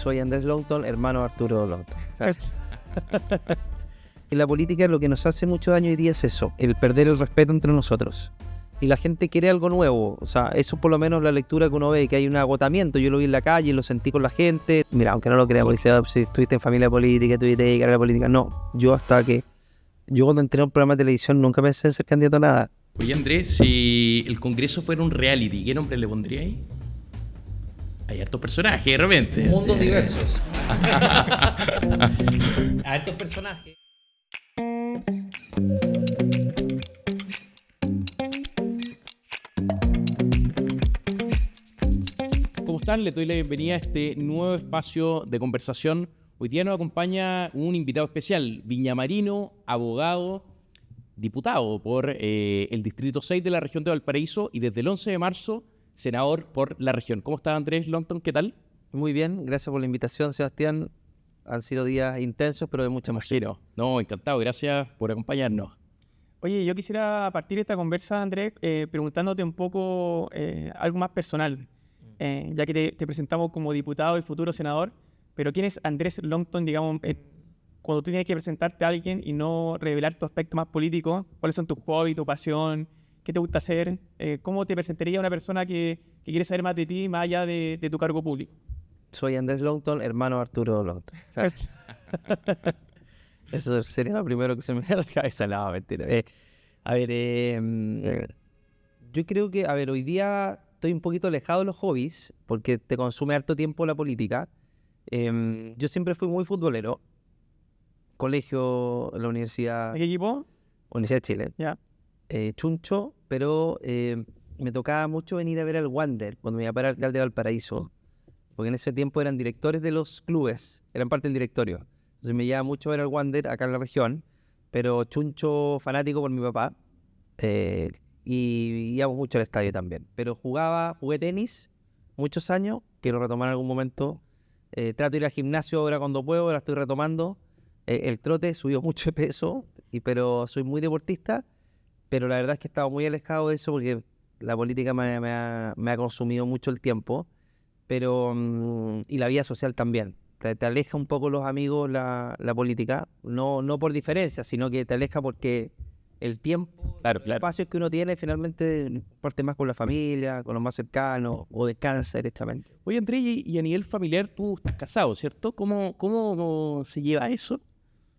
Soy Andrés Longton, hermano de Arturo Longton. En la política lo que nos hace mucho daño hoy día es eso, el perder el respeto entre nosotros. Y la gente quiere algo nuevo, o sea, eso por lo menos la lectura que uno ve, que hay un agotamiento. Yo lo vi en la calle, lo sentí con la gente. Mira, aunque no lo creamos, si estuviste en familia política, tuviste que dedicar a la política, no. Yo cuando entré a un programa de televisión nunca pensé en ser candidato a nada. Oye Andrés, si el Congreso fuera un reality, ¿qué nombre le pondría ahí? Hay hartos personajes de repente. Mundos diversos. Hartos personajes. ¿Cómo están? Les doy la bienvenida a este nuevo espacio de conversación. Hoy día nos acompaña un invitado especial, viñamarino, abogado, diputado por el Distrito 6 de la región de Valparaíso y desde el 11 de marzo, senador por la región. ¿Cómo está Andrés Longton? ¿Qué tal? Muy bien, gracias por la invitación, Sebastián. Han sido días intensos, pero de mucha emoción. No, encantado. Gracias por acompañarnos. Oye, yo quisiera partir esta conversa, Andrés, preguntándote un poco algo más personal, ya que te presentamos como diputado y futuro senador, pero ¿quién es Andrés Longton, digamos, cuando tú tienes que presentarte a alguien y no revelar tu aspecto más político? ¿Cuáles son tus hobbies, tu pasión? ¿Qué te gusta hacer? ¿Cómo te presentaría una persona que quiere saber más de ti, más allá de tu cargo público? Soy Andrés Longton, hermano de Arturo Longton. Eso sería lo primero que se me viene a la cabeza. No, mentira. Yo creo que, hoy día estoy un poquito alejado de los hobbies porque te consume harto tiempo la política. Yo siempre fui muy futbolero. Colegio, la universidad. ¿De qué equipo? Universidad de Chile. Ya. Chuncho, pero me tocaba mucho venir a ver al Wander cuando me iba para el alcalde de Valparaíso. Porque en ese tiempo eran directores de los clubes, eran parte del directorio. Entonces me llevaba mucho a ver al Wander acá en la región, pero chuncho fanático por mi papá, y íbamos mucho al estadio también. Pero jugué tenis muchos años, quiero retomar en algún momento. Trato de ir al gimnasio ahora cuando puedo, ahora estoy retomando. El trote subió mucho de peso, pero soy muy deportista, pero la verdad es que he estado muy alejado de eso porque la política me ha consumido mucho el tiempo. Pero y la vida social también. Te aleja un poco los amigos la política, no por diferencia, sino que te aleja porque el tiempo, los espacios que uno tiene finalmente parte más con la familia, con los más cercanos, o descansa directamente. Oye Andrés, y a nivel familiar tú estás casado, ¿cierto? ¿Cómo se lleva eso?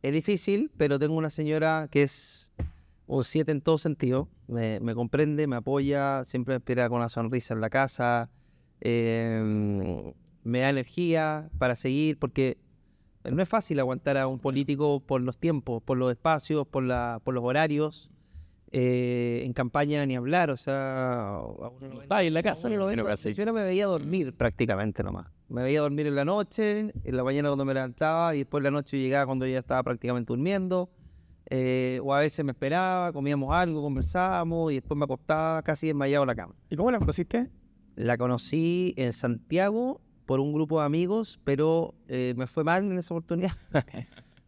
Es difícil, pero tengo una señora que es un 7 en todo sentido. Me comprende, me apoya, siempre me espera con una sonrisa en la casa. Me da energía para seguir, porque no es fácil aguantar a un político por los tiempos, por los espacios, por los horarios. En campaña ni hablar, o sea, Está ahí en la casa. yo no me veía dormir prácticamente nomás. Me veía dormir en la noche, en la mañana cuando me levantaba, y después en la noche llegaba cuando ya estaba prácticamente durmiendo. O a veces me esperaba, comíamos algo, conversábamos, y después me acostaba casi desmayado en la cama. ¿Y cómo la conociste? La conocí en Santiago por un grupo de amigos, pero me fue mal en esa oportunidad.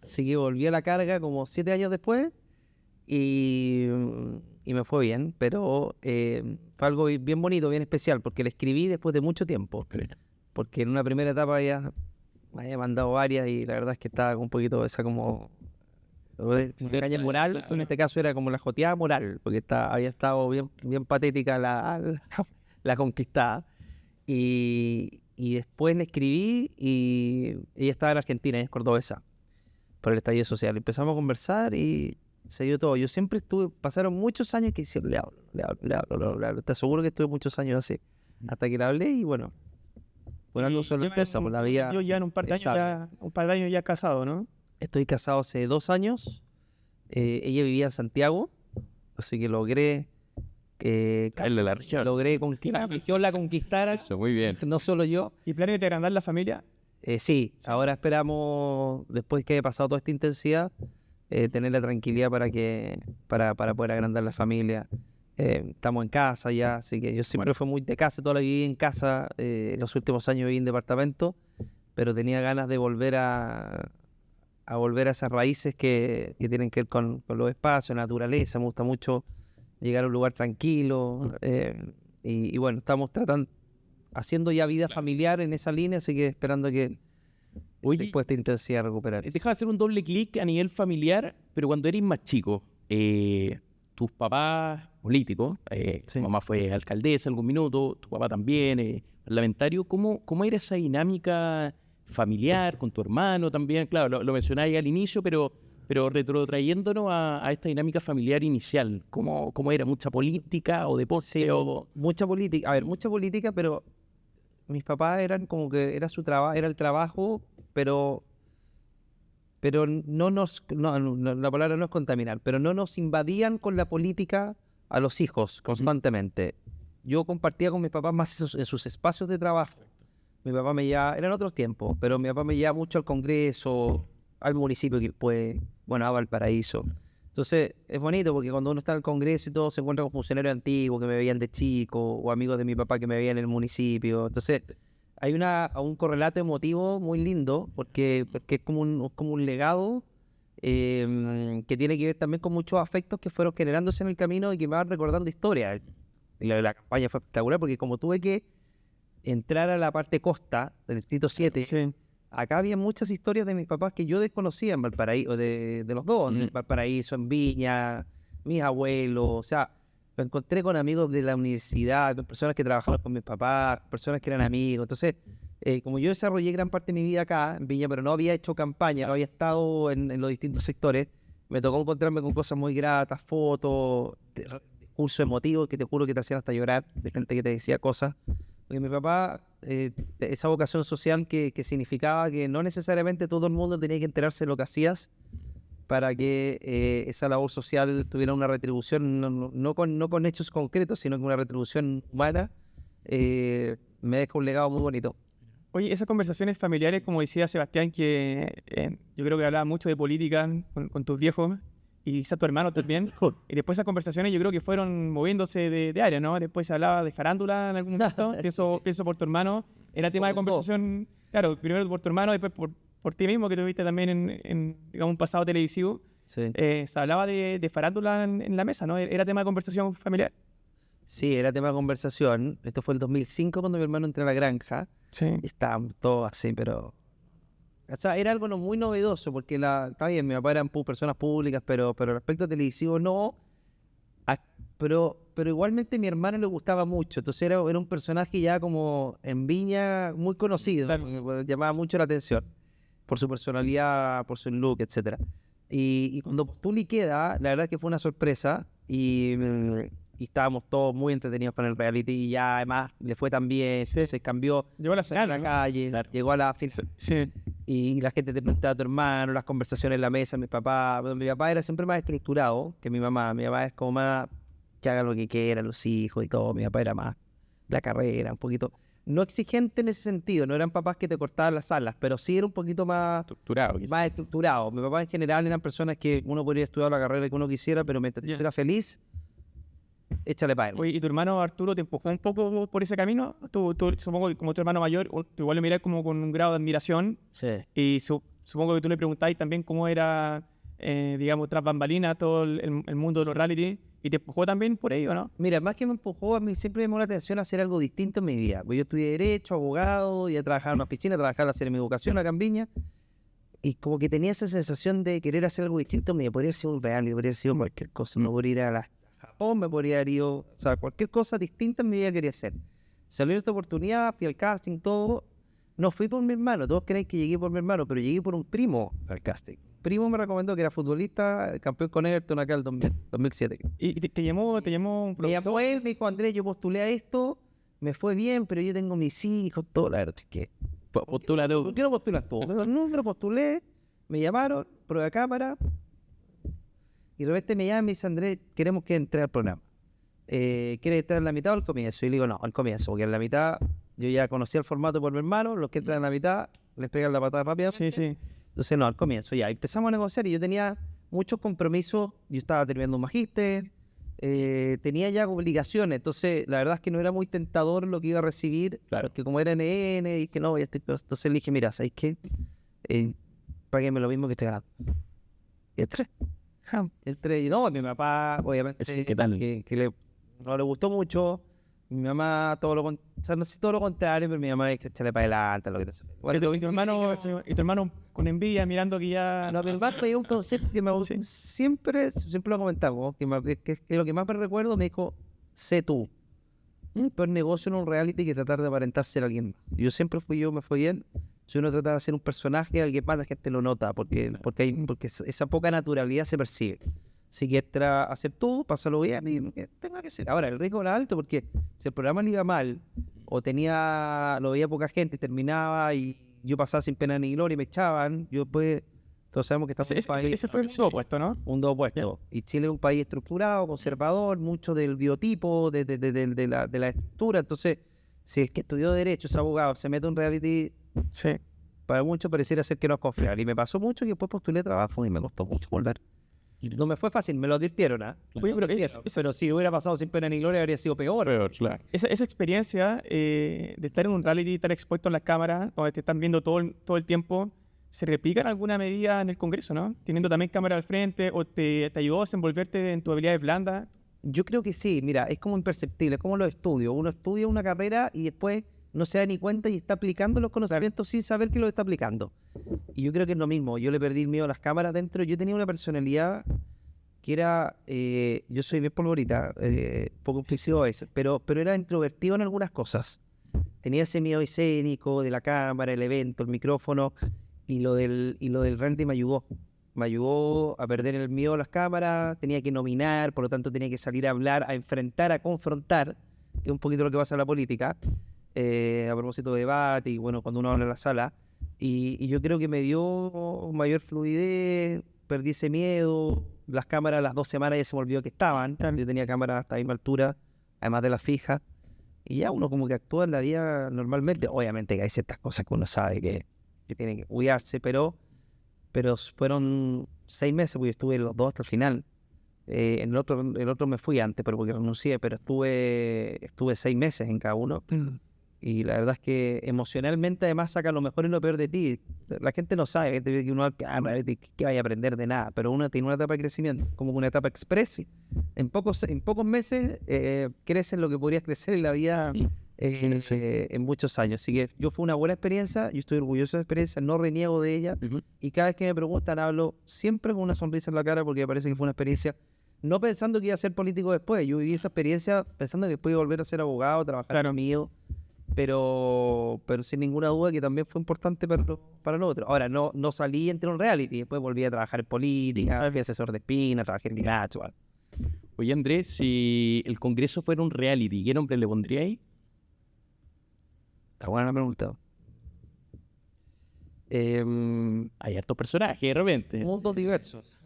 Así que volví a la carga como 7 años después y me fue bien, pero fue algo bien bonito, bien especial, porque la escribí después de mucho tiempo. Porque en una primera etapa ya me había mandado varias y la verdad es que estaba un poquito esa como caña moral. En este caso era como la joteada moral, porque había estado bien patética la conquistada, y después le escribí y ella estaba en Argentina, ella es cordobesa, por el estallido social. Empezamos a conversar y se dio todo. Yo siempre pasaron muchos años que decía, le hablo. Te aseguro que estuve muchos años así, hasta que le hablé y bueno, por algo solo empresa, por la vida. Yo ya en un par de años ya casado, ¿no? Estoy casado hace 2 años, ella vivía en Santiago, así que logré Caerle a la región. Logré que yo la conquistara. Eso, muy bien. No solo yo. ¿Y planes de agrandar la familia? Sí, ahora esperamos, después que haya pasado toda esta intensidad, tener la tranquilidad para poder agrandar la familia. Estamos en casa ya, así que yo siempre fui muy de casa, toda la vida viví en casa. Los últimos años viví en departamento, pero tenía ganas de volver a volver a esas raíces que tienen que ver con los espacios, naturaleza. Me gusta mucho llegar a un lugar tranquilo, y bueno, estamos haciendo ya vida familiar en esa línea, así que esperando que Oye, después de intensidad recuperar. deja de hacer un doble clic a nivel familiar, pero cuando eres más chico, tus papás políticos, Sí. tu mamá fue alcaldesa algún minuto, tu papá también, parlamentario, ¿cómo era esa dinámica familiar con tu hermano también? Claro, lo mencionáis al inicio, pero retrotrayéndonos a esta dinámica familiar inicial, ¿cómo era? ¿Mucha política o deporte? Sí, mucha política. A ver, mucha política, pero mis papás eran como que era su trabajo, era el trabajo, pero la palabra no es contaminar, pero no nos invadían con la política a los hijos constantemente. Yo compartía con mis papás más en sus espacios de trabajo. Mi papá me llevaba, eran otros tiempos, pero mi papá me llevaba mucho al Congreso, al municipio que fue, bueno, a Valparaíso. Entonces, es bonito porque cuando uno está en el Congreso y todo, se encuentra con funcionarios antiguos que me veían de chico, o amigos de mi papá que me veían en el municipio. Entonces, hay un correlato emotivo muy lindo, porque es como un legado que tiene que ver también con muchos afectos que fueron generándose en el camino y que me van recordando historias. Y la campaña fue espectacular porque como tuve que entrar a la parte costa del Distrito 7, Sí. acá había muchas historias de mis papás que yo desconocía en Valparaíso, de los dos, en Valparaíso, en Viña, mis abuelos, o sea, me encontré con amigos de la universidad, con personas que trabajaban con mis papás, personas que eran amigos. Entonces, como yo desarrollé gran parte de mi vida acá, en Viña, pero no había hecho campaña, no había estado en los distintos sectores, me tocó encontrarme con cosas muy gratas, fotos, discursos emotivos que te juro que te hacían hasta llorar, de gente que te decía cosas. Porque mi papá, esa vocación social que significaba que no necesariamente todo el mundo tenía que enterarse de lo que hacías para que esa labor social tuviera una retribución, no con hechos concretos, sino con una retribución humana, me deja un legado muy bonito. Oye, esas conversaciones familiares, como decía Sebastián, que yo creo que hablaba mucho de política con tus viejos y quizás tu hermano también. Y después esas conversaciones yo creo que fueron moviéndose de área, ¿no? Después se hablaba de farándula en algún momento. Pienso por tu hermano. Era tema de conversación, claro, primero por tu hermano, después por ti mismo, que tuviste también en digamos, un pasado televisivo. Sí. Se hablaba de farándula en la mesa, ¿no? Era tema de conversación familiar. Sí, era tema de conversación. Esto fue el 2005 cuando mi hermano entró a la granja. Sí. Y estábamos todos así, pero... O sea, era algo muy novedoso, porque está bien, mi papá eran personas públicas, pero respecto a televisivo no. Pero igualmente a mi hermano le gustaba mucho, entonces era un personaje ya como en Viña muy conocido, Claro. llamaba mucho la atención por su personalidad, por su look, etcétera. Y cuando postulé y queda, la verdad es que fue una sorpresa y estábamos todos muy entretenidos con el reality y ya además le fue tan bien, Sí. se cambió Llegó a la a señal, la ¿no? calle, Claro. llegó a la Sí. y la gente te preguntaba a tu hermano, las conversaciones en la mesa, mi papá. Bueno, mi papá era siempre más estructurado que mi mamá. Mi mamá es como más que haga lo que quieran los hijos y todo. Mi papá era más la carrera, un poquito. No exigente en ese sentido, no eran papás que te cortaban las alas, pero sí era un poquito más, Estructurado. quizás. más estructurado. Mi papá en general eran personas que uno podría estudiar la carrera que uno quisiera, pero mientras Ya. tú eras feliz, échale para él. Oye, ¿y tu hermano Arturo te empujó un poco por ese camino? Tú, supongo que como tu hermano mayor, tú igual lo mirás como con un grado de admiración Sí. y supongo que tú le preguntáis también cómo era, digamos, tras bambalinas todo el mundo de los reality y te empujó también por ello, ¿no? Mira, más que me empujó, a mí siempre me llamó la atención hacer algo distinto en mi vida. Pues yo estudié Derecho, abogado, y a trabajar en una oficina, a trabajar, hacer mi educación acá en Viña. Y como que tenía esa sensación de querer hacer algo distinto, me podría haber sido un reality, podría haber sido cualquier cosa. Me podría ir a Japón, me podría haber ido, o sea, cualquier cosa distinta en mi vida quería hacer. Salió esta oportunidad, fui al casting, todo. No fui por mi hermano, todos creen que llegué por mi hermano, pero llegué por un primo al casting. Primo me recomendó que era futbolista, campeón con Everton acá el 2007. Y te llamó un Me productor. llamó él, me dijo, Andrés, yo postulé a esto, me fue bien, pero yo tengo mis hijos, todo, la verdad es que... Postula tú. ¿Por qué no postulas tú? Me dijo, no, me lo postulé, me llamaron, prueba de cámara, y de repente me llaman y me dice, Andrés, queremos que entre al programa. ¿Quieres estar en la mitad o al comienzo? Y le digo, no, al comienzo, porque en la mitad yo ya conocía el formato por mi hermano, los que entran en la mitad les pegan la patada rápidamente. Sí, sí. Entonces, no, al comienzo ya. Empezamos a negociar y yo tenía muchos compromisos. Yo estaba terminando un magíster, tenía ya obligaciones. Entonces, la verdad es que no era muy tentador lo que iba a recibir. Claro. Porque como era NN, y que no, ya estoy... Entonces le dije, mira, ¿sabes qué? Págueme lo mismo que estoy ganando. Y entré y no, mi papá, obviamente, ¿Qué tal? que no le gustó mucho. Mi mamá, o sea, no sé todo lo contrario, pero mi mamá es que échale para adelante, lo que te hace. Bueno, Y tu hermano con envidia mirando que ya... no, mi hermano me dio un concepto que me Sí. siempre lo comentamos, que lo que más me recuerdo me dijo, sé tú. Peor negocio en un reality que tratar de aparentar ser alguien más. Yo siempre fui yo, me fue bien. Si uno trata de hacer un personaje, alguien más, la gente lo nota, porque esa poca naturalidad se percibe. Si quieres hacer tú, pásalo bien y lo que tenga que ser. Ahora, el riesgo era alto porque si el programa le iba mal, o lo veía poca gente y terminaba y yo pasaba sin pena ni gloria y me echaban, yo después, todos sabemos que estamos en un país... Ese fue el segundo puesto, ¿no? Un dos opuesto. Y Chile es un país estructurado, conservador, mucho del biotipo, de la estructura. Entonces, si el que estudió Derecho, es abogado, se mete en un reality, Sí. para muchos pareciera ser que no es confiable. Y me pasó mucho que después postulé trabajo y me costó mucho volver. No me fue fácil, me lo advirtieron, ¿ah? Oye, pero Pero si hubiera pasado sin pena ni gloria, habría sido peor. Peor, claro. esa experiencia de estar en un reality, estar expuesto en las cámaras, donde te están viendo todo el tiempo, ¿se replica en alguna medida en el Congreso, no? Teniendo también cámara al frente, o te ayudó a desenvolverte en tus habilidades blandas. Yo creo que sí, mira, es como imperceptible, es como los estudios. Uno estudia una carrera y después no se da ni cuenta y está aplicando los conocimientos sin saber que lo está aplicando. Y yo creo que es lo mismo. Yo le perdí el miedo a las cámaras dentro. Yo tenía una personalidad que era, yo soy bien polvorita, poco impulsivo a veces, pero era introvertido en algunas cosas. Tenía ese miedo escénico de la cámara, el evento, el micrófono, y lo del reality me ayudó. Me ayudó a perder el miedo a las cámaras, tenía que nominar, por lo tanto tenía que salir a hablar, a enfrentar, a confrontar, que es un poquito lo que pasa en la política, a propósito de debate y bueno, cuando uno habla en la sala. Y yo creo que me dio mayor fluidez, perdí ese miedo. Las cámaras a las 2 semanas ya se me olvidó que estaban. Claro. Yo tenía cámaras hasta la misma altura, además de las fijas. Y ya uno como que actúa en la vida normalmente. Obviamente que hay ciertas cosas que uno sabe que tiene que cuidarse, pero fueron 6 meses, porque estuve los 2 hasta el final. En el otro me fui antes, pero porque renuncié, pero estuve 6 meses en cada uno. Y la verdad es que emocionalmente además saca lo mejor y lo peor de ti. La gente no sabe que uno que vaya a aprender de nada, pero uno tiene una etapa de crecimiento, como una etapa express. En pocos meses creces lo que podrías crecer en la vida en muchos años. Así que fue una buena experiencia, yo estoy orgulloso de la experiencia, no reniego de ella. Y cada vez que me preguntan hablo siempre con una sonrisa en la cara porque me parece que fue una experiencia, no pensando que iba a ser político después. Yo viví esa experiencia pensando que después iba a volver a ser abogado, trabajar conmigo. Pero sin ninguna duda que también fue importante para lo otro. Ahora, no salí entre un reality, después volví a trabajar en política, fui asesor de Espina, trabajé en Minacho. Oye, Andrés, si el Congreso fuera un reality, ¿qué nombre le pondríais? Está buena la pregunta. Hay hartos personajes, de repente. Mundos diversos.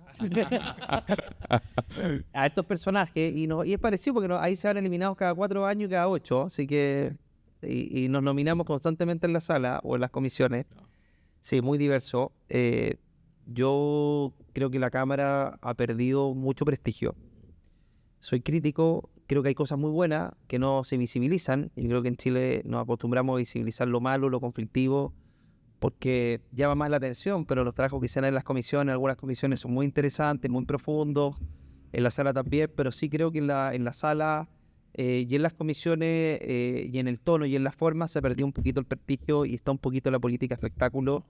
A estos personajes, y es parecido porque ahí se van eliminados cada 4 años y cada 8, así que... Y nos nominamos constantemente en la sala o en las comisiones. Sí, muy diverso. Yo creo que la Cámara ha perdido mucho prestigio. Soy crítico, creo que hay cosas muy buenas que no se visibilizan. Yo creo que en Chile nos acostumbramos a visibilizar lo malo, lo conflictivo, porque llama más la atención, pero los trabajos que se dan en las comisiones, algunas comisiones son muy interesantes, muy profundos, en la sala también, pero sí creo que en la sala... y en las comisiones y en el tono y en la forma se perdió un poquito el prestigio y está un poquito la política espectáculo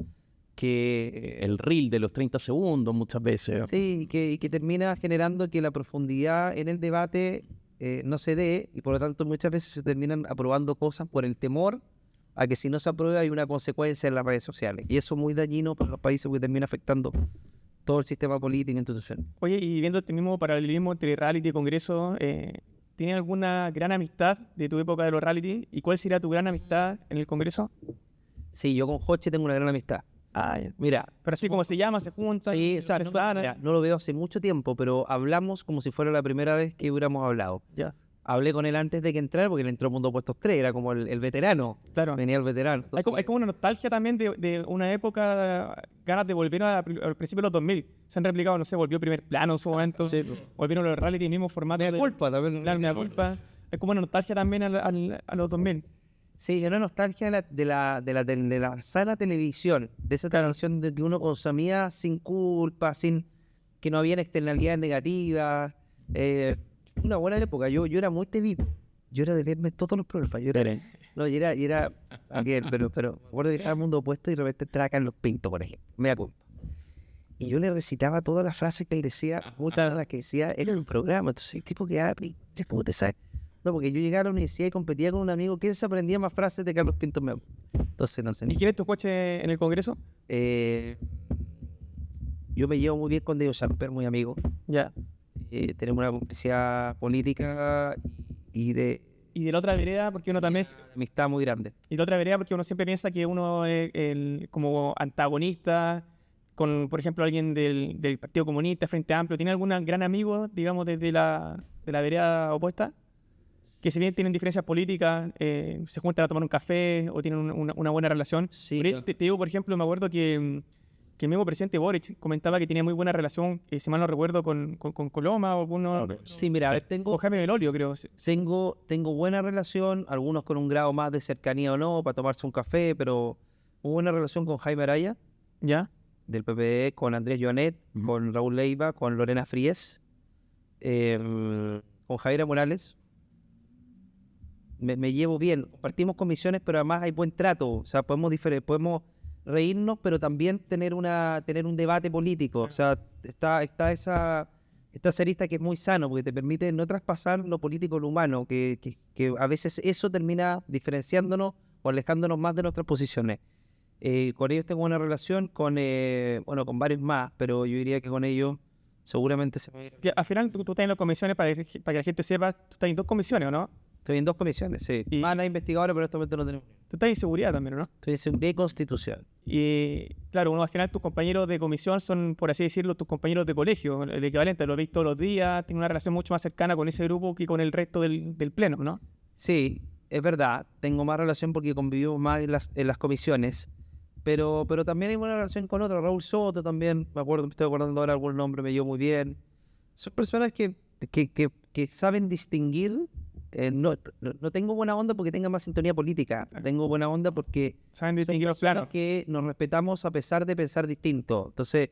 que... El reel de los 30 segundos muchas veces. Sí, y que termina generando que la profundidad en el debate no se dé y por lo tanto muchas veces se terminan aprobando cosas por el temor a que si no se aprueba hay una consecuencia en las redes sociales. Y eso es muy dañino para los países porque termina afectando todo el sistema político e institucional. Oye, y viendo este mismo paralelismo entre reality y Congreso... ¿Tienes alguna gran amistad de tu época de los reality? ¿Y cuál sería tu gran amistad en el Congreso? Sí, yo con Joche tengo una gran amistad. Mira. Pero así como se llama, se junta. Sí, o sea, no lo veo hace mucho tiempo, pero hablamos como si fuera la primera vez que hubiéramos hablado. Ya. Hablé con él antes de que entrara, porque él entró a Mundo Opuestos 3, era como el veterano. Claro. Venía el veterano. Entonces, Hay como una nostalgia también de una época, ganas de volver al principio de los 2000. Se han replicado, no sé, volvió Primer Plano en su momento. Sí. Volvieron los reality, el mismo formato. Me da culpa también. Claro, me da culpa. Es como una nostalgia también a los 2000. Sí, una nostalgia de la sana televisión, de esa televisión de que uno consumía sin culpa, sin que no habían externalidades negativas. Una buena época. Yo era muy tevito. yo era de verme todos los programas. No, y era aquel, pero me acuerdo que estaba en Mundo Opuesto y de repente entraba Carlos Pinto, por ejemplo. Me da culpa. Y yo le recitaba todas las frases que él decía, muchas de las que decía él en el programa. Entonces, el tipo que habla, ¿cómo te sabes? No, porque yo llegaba a la universidad y competía con un amigo que se aprendía más frases de Carlos Pinto. Entonces, no sé. ¿Y quién es tu coche en el Congreso? Yo me llevo muy bien con Diego Samper, muy amigo. Ya. Tenemos una complicidad política y de Y de la otra vereda, porque uno también es... amistad muy grande. Y de la otra vereda, porque uno siempre piensa que uno es como antagonista con, por ejemplo, alguien del Partido Comunista, Frente Amplio. ¿Tiene algún gran amigo, digamos, desde de la vereda opuesta? Que si bien tienen diferencias políticas, se juntan a tomar un café o tienen una buena relación. Sí, Pero te digo, por ejemplo, me acuerdo que el mismo presidente Boric comentaba que tenía muy buena relación, si mal no recuerdo, con Coloma o alguno... Sí, mira, a ver, Con Jaime Belolio, creo. tengo buena relación, algunos con un grado más de cercanía o no, para tomarse un café, pero hubo buena relación con Jaime Araya, ¿Ya? del PPD, con Andrés Joanet, con Raúl Leiva, con Lorena Fries, con Javiera Morales. Me llevo bien, compartimos comisiones, pero además hay buen trato, o sea, podemos reírnos, pero también tener un debate político, o sea, está esa arista que es muy sano, porque te permite no traspasar lo político a lo humano, que a veces eso termina diferenciándonos o alejándonos más de nuestras posiciones. Con ellos tengo una relación, con varios más, pero yo diría que con ellos seguramente se me... Que al final tú estás en las comisiones, para que la gente sepa, tú estás en 2 comisiones, ¿o no? Estoy en 2 comisiones, sí. Y- Más la investigadora, pero en este momento no tenemos. Tú estás en seguridad también, ¿o no? Estoy en seguridad y constitución. Y claro, al final tus compañeros de comisión son, por así decirlo, tus compañeros de colegio, el equivalente, lo veis todos los días, tiene una relación mucho más cercana con ese grupo que con el resto del pleno, ¿no? Sí, es verdad, tengo más relación porque convivimos más en las comisiones, pero también hay buena relación con otros. Raúl Soto también, me estoy acordando ahora algún nombre, me llevo muy bien. Son personas que saben distinguir. No tengo buena onda porque tenga más sintonía política, tengo buena onda porque Saben distinguir los planos. que nos respetamos a pesar de pensar distinto. Entonces,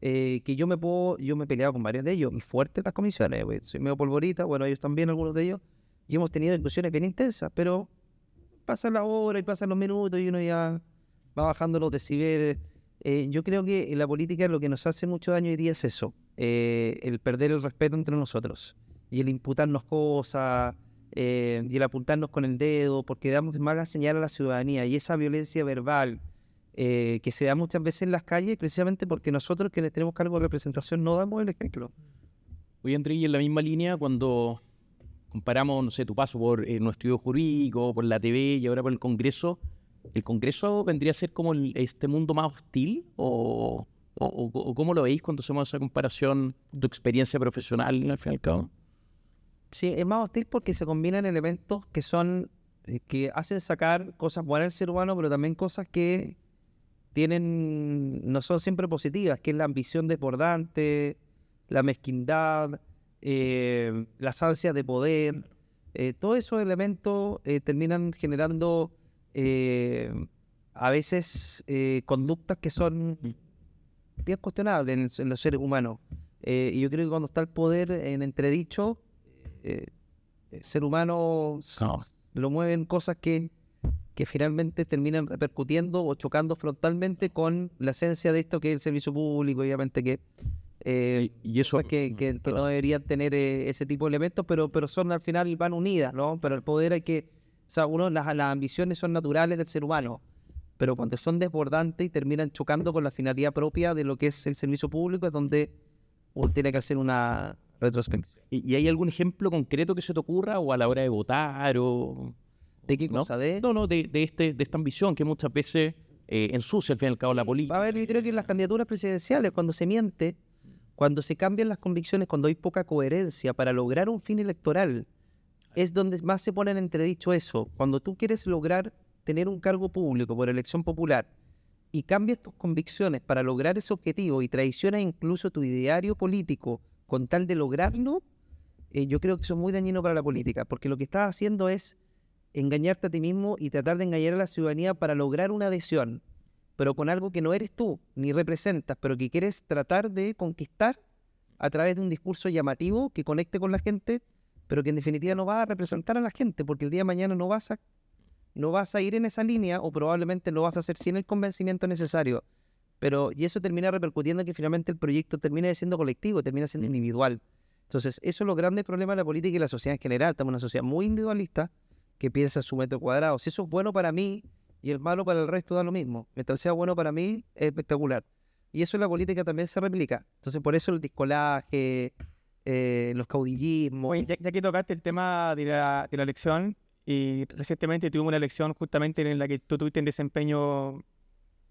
que yo me he peleado con varios de ellos y fuerte en las comisiones, güey. Soy medio polvorita, bueno, ellos también, algunos de ellos, y hemos tenido discusiones bien intensas, pero pasan la hora y pasan los minutos y uno ya va bajando los decibeles. Yo creo que en la política lo que nos hace mucho daño hoy día es eso, el perder el respeto entre nosotros y el imputarnos cosas, y el apuntarnos con el dedo, porque damos mala señal a la ciudadanía, y esa violencia verbal que se da muchas veces en las calles, precisamente porque nosotros quienes tenemos cargo de representación no damos el ejemplo. Oye, André, y en la misma línea, cuando comparamos, no sé, tu paso por nuestro estudio jurídico, por la TV y ahora por ¿el Congreso vendría a ser como este mundo más hostil? ¿O cómo lo veis cuando hacemos esa comparación, tu experiencia profesional, al fin y al cabo? Sí, es más hostil porque se combinan elementos que hacen sacar cosas buenas del ser humano, pero también cosas que no son siempre positivas, que es la ambición desbordante, la mezquindad, las ansias de poder. Todos esos elementos terminan generando a veces conductas que son bien cuestionables en los seres humanos. Y yo creo que cuando está el poder en entredicho, el ser humano lo mueven cosas que finalmente terminan repercutiendo o chocando frontalmente con la esencia de esto que es el servicio público, obviamente que y eso que no deberían tener ese tipo de elementos, pero son al final van unidas, ¿no? Pero el poder o sea, las ambiciones son naturales del ser humano, pero cuando son desbordantes y terminan chocando con la finalidad propia de lo que es el servicio público, es donde uno tiene que hacer una retrospección. ¿Y hay algún ejemplo concreto que se te ocurra o a la hora de votar o...? ¿De qué ¿No? cosa? ¿De? No, de esta ambición que muchas veces ensucia al fin y al cabo la política. A ver, yo creo que en las candidaturas presidenciales, cuando se miente, cuando se cambian las convicciones, cuando hay poca coherencia para lograr un fin electoral, es donde más se pone en entredicho eso. Cuando tú quieres lograr tener un cargo público por elección popular y cambias tus convicciones para lograr ese objetivo y traicionas incluso tu ideario político con tal de lograrlo, yo creo que eso es muy dañino para la política, porque lo que estás haciendo es engañarte a ti mismo y tratar de engañar a la ciudadanía para lograr una adhesión, pero con algo que no eres tú ni representas, pero que quieres tratar de conquistar a través de un discurso llamativo que conecte con la gente, pero que en definitiva no va a representar a la gente, porque el día de mañana no vas a ir en esa línea, o probablemente lo vas a hacer sin el convencimiento necesario. Y eso termina repercutiendo en que finalmente el proyecto termina siendo colectivo, termina siendo individual. Entonces, eso es lo grande problema de la política y la sociedad en general. Estamos en una sociedad muy individualista que piensa en su metro cuadrado. Si eso es bueno para mí y es malo para el resto, da lo mismo. Mientras sea bueno para mí, es espectacular. Y eso en la política también se replica. Entonces, por eso el discolaje, los caudillismos. Oye, ya que tocaste el tema de la elección, y recientemente tuvimos una elección justamente en la que tú tuviste un desempeño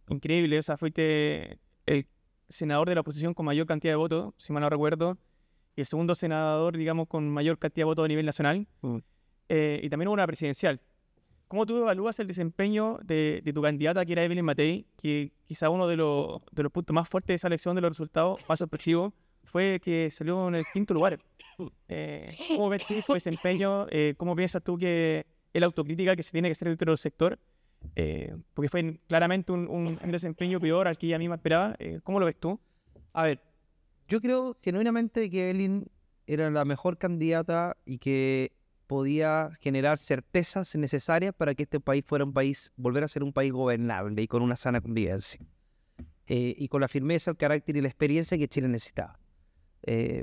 increíble, o sea, fuiste el senador de la oposición con mayor cantidad de votos, si mal no recuerdo, y el segundo senador, digamos, con mayor cantidad de votos a nivel nacional, y también hubo una presidencial. ¿Cómo tú evalúas el desempeño de tu candidata, que era Evelyn Matei, que quizá uno de los puntos más fuertes de esa elección, de los resultados más sorpresivos, fue que salió en el 5º lugar? ¿Cómo ves tú su desempeño? ¿Cómo piensas tú que es la autocrítica que se tiene que hacer dentro del sector? Porque fue claramente un desempeño peor al que ella misma esperaba. ¿Cómo lo ves tú? A ver, yo creo genuinamente que Evelyn era la mejor candidata y que podía generar certezas necesarias para que este país volviera a ser un país gobernable y con una sana convivencia. Y con la firmeza, el carácter y la experiencia que Chile necesitaba.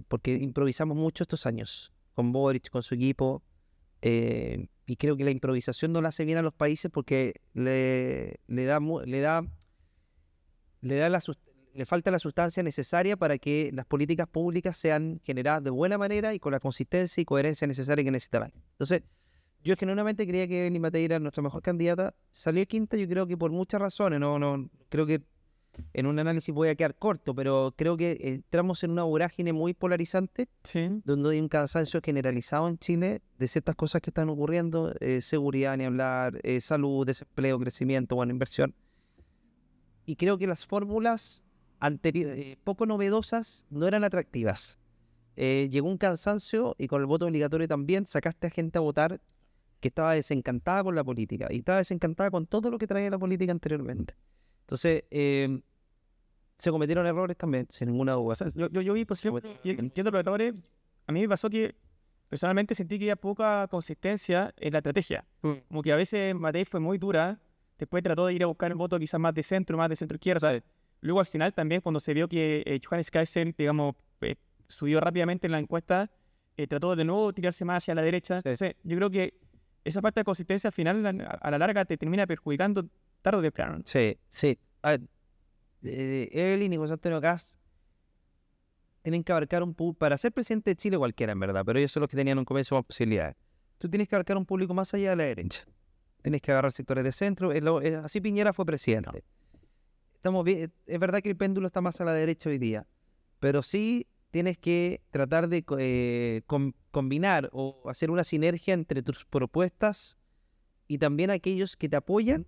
Porque improvisamos mucho estos años, con Boric, con su equipo, y creo que la improvisación no la hace bien a los países porque le falta la sustancia necesaria para que las políticas públicas sean generadas de buena manera y con la consistencia y coherencia necesaria que necesitaban. Entonces, yo genuinamente creía que Evelyn Matei era nuestra mejor candidata. Salió quinta, yo creo que por muchas razones. No creo que en un análisis voy a quedar corto, pero creo que entramos en una vorágine muy polarizante, donde hay un cansancio generalizado en Chile de ciertas cosas que están ocurriendo, seguridad, ni hablar, salud, desempleo, crecimiento, inversión. Y creo que las fórmulas poco novedosas no eran atractivas. Llegó un cansancio y con el voto obligatorio también sacaste a gente a votar que estaba desencantada con la política y estaba desencantada con todo lo que traía la política anteriormente. Entonces, se cometieron errores también, sin ninguna duda. O sea, yo vi posición y entiendo los errores. A mí me pasó que personalmente sentí que había poca consistencia en la estrategia. Como que a veces Matei fue muy dura, después trató de ir a buscar el voto quizás más de centro izquierda, ¿sabes? Luego al final también, cuando se vio que Johannes Kaiser, digamos, subió rápidamente en la encuesta, trató de nuevo tirarse más hacia la derecha. Sí. Entonces, yo creo que esa falta de consistencia al final, a la larga, te termina perjudicando tarde o temprano. Sí. A ver, Evelyn y José Antonio Kast tienen que abarcar un público, para ser presidente de Chile cualquiera en verdad, pero ellos son los que tenían un comienzo más posibilidades. Tú tienes que abarcar un público más allá de la derecha. Tienes que agarrar sectores de centro. Así Piñera fue presidente. Estamos bien, es verdad que el péndulo está más a la derecha hoy día, pero sí tienes que tratar de combinar o hacer una sinergia entre tus propuestas y también aquellos que te apoyan,